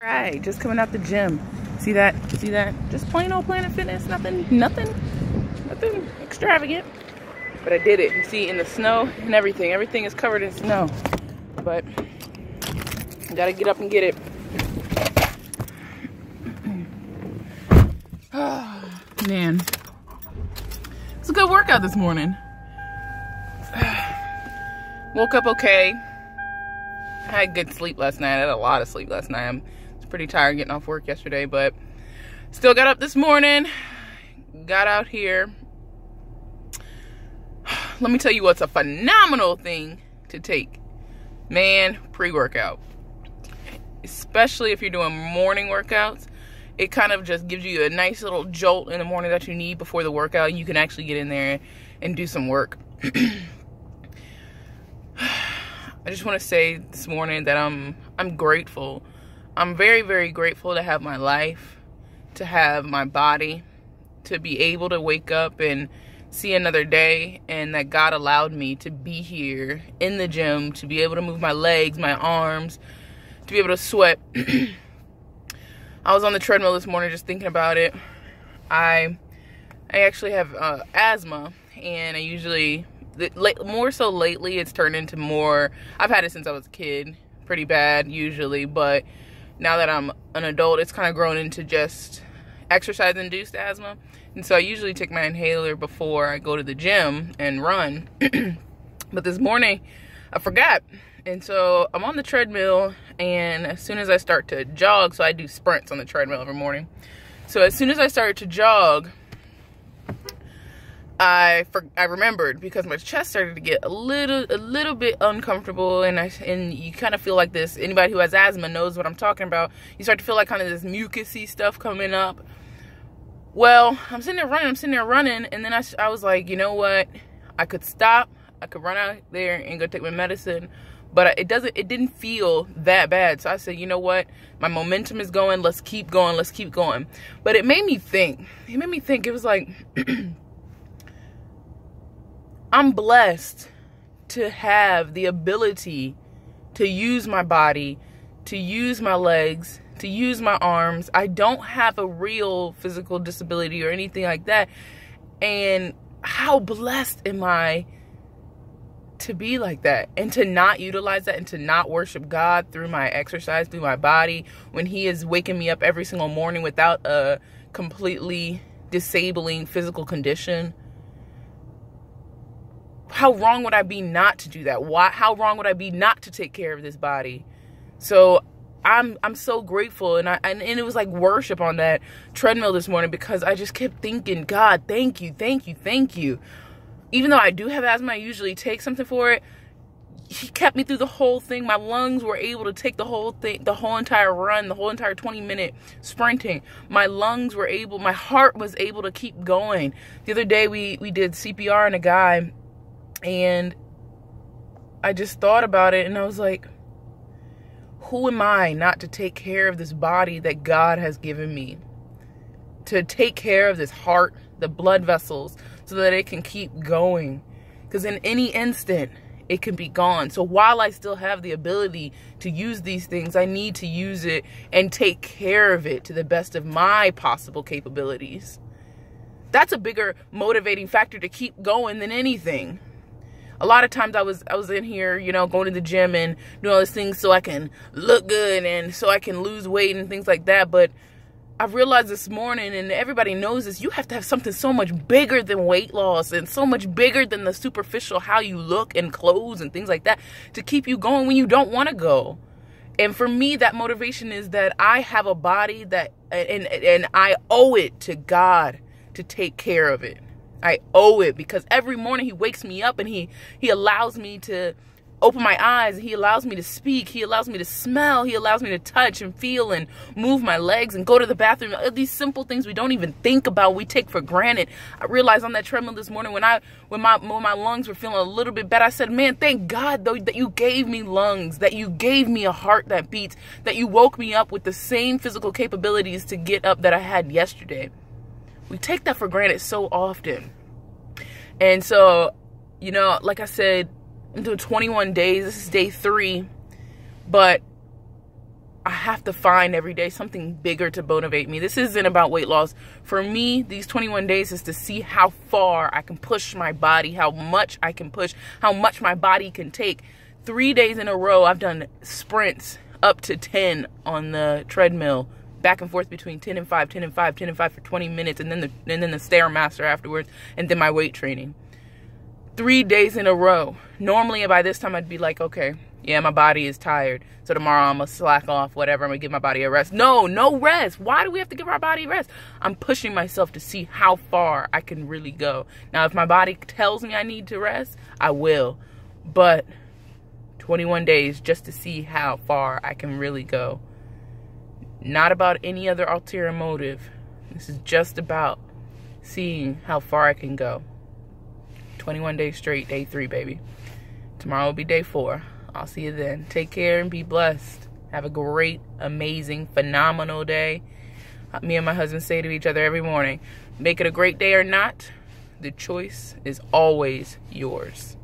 Right, just coming out the gym. See that? See that? Just plain old Planet Fitness. Nothing extravagant. But I did it. You see, in the snow and everything. Everything is covered in snow. But I gotta get up and get it. Oh, man. It's a good workout this morning. Woke up okay. I had good sleep last night. I had a lot of sleep last night. I was pretty tired getting off work yesterday, but still got up this morning. Got out here. Let me tell you what's a phenomenal thing to take. Man, pre-workout. Especially if you're doing morning workouts. It kind of just gives you a nice little jolt in the morning that you need before the workout. And you can actually get in there and do some work. I just want to say this morning that I'm grateful. I'm very, very grateful to have my life, to have my body, to be able to wake up and see another day, and that God allowed me to be here in the gym, to be able to move my legs, my arms, to be able to sweat. I was on the treadmill this morning just thinking about it. I actually have asthma, and I usually... more so lately, it's turned into more... I've had it since I was a kid, pretty bad usually, but now that I'm an adult, it's kind of grown into just exercise-induced asthma. And so I usually take my inhaler before I go to the gym and run. But this morning, I forgot. And so I'm on the treadmill, and as soon as I start to jog, so I do sprints on the treadmill every morning. So as soon as I started to jog, I remembered, because my chest started to get a little bit uncomfortable, and you kind of feel like this. Anybody who has asthma knows what I'm talking about. You start to feel like kind of this mucusy stuff coming up. Well, I'm sitting there running, and then I was like, you know what? I could stop. I could run out there and go take my medicine, but it didn't feel that bad. So I said, you know what? My momentum is going. Let's keep going. Let's keep going. But it made me think. It was like, I'm blessed to have the ability to use my body, to use my legs, to use my arms. I don't have a real physical disability or anything like that. And how blessed am I to be like that, and to not utilize that, and to not worship God through my exercise, through my body, when He is waking me up every single morning without a completely disabling physical condition. How wrong would I be not to do that? How wrong would I be not to take care of this body? So I'm so grateful, and it was like worship on that treadmill this morning, because I just kept thinking, God, thank you, thank you, thank you. Even though I do have asthma, I usually take something for it. He kept me through the whole thing. My lungs were able to take the whole thing, the whole entire run, the whole entire 20-minute sprinting. My heart was able to keep going. The other day we did CPR on a guy, and I just thought about it, and I was like, who am I not to take care of this body that God has given me? To take care of this heart, the blood vessels, so that it can keep going. Because in any instant, it can be gone. So while I still have the ability to use these things, I need to use it and take care of it to the best of my possible capabilities. That's a bigger motivating factor to keep going than anything. A lot of times I was in here, you know, going to the gym and doing all these things so I can look good and so I can lose weight and things like that. But I've realized this morning, and everybody knows this, you have to have something so much bigger than weight loss, and so much bigger than the superficial, how you look and clothes and things like that, to keep you going when you don't want to go. And for me, that motivation is that I have a body that, and I owe it to God to take care of it. I owe it, because every morning He wakes me up, and he allows me to open my eyes. He allows me to speak. He allows me to smell. He allows me to touch and feel and move my legs and go to the bathroom. These simple things we don't even think about, we take for granted. I realized on that treadmill this morning, when my lungs were feeling a little bit better, I said, man, thank God though that you gave me lungs, that you gave me a heart that beats, that you woke me up with the same physical capabilities to get up that I had yesterday. We take that for granted so often. And so, you know, like I said, I'm doing 21 days. This is day 3. But I have to find every day something bigger to motivate me. This isn't about weight loss. For me, these 21 days is to see how far I can push my body, how much I can push, how much my body can take. 3 days in a row, I've done sprints up to 10 on the treadmill, back and forth between 10 and 5, 10 and 5, 10 and 5 for 20 minutes, and then the Stairmaster afterwards, and then my weight training. 3 days in a row. Normally by this time I'd be like, okay, yeah, my body is tired, so tomorrow I'm gonna slack off, whatever, I'm gonna give my body a rest. No rest. Why do we have to give our body rest? I'm pushing myself to see how far I can really go. Now, if my body tells me I need to rest, I will, but 21 days just to see how far I can really go. Not about any other ulterior motive. This is just about seeing how far I can go. 21 days straight, day 3, baby. Tomorrow will be day 4. I'll see you then. Take care and be blessed. Have a great, amazing, phenomenal day. Me and my husband say to each other every morning, make it a great day or not, the choice is always yours.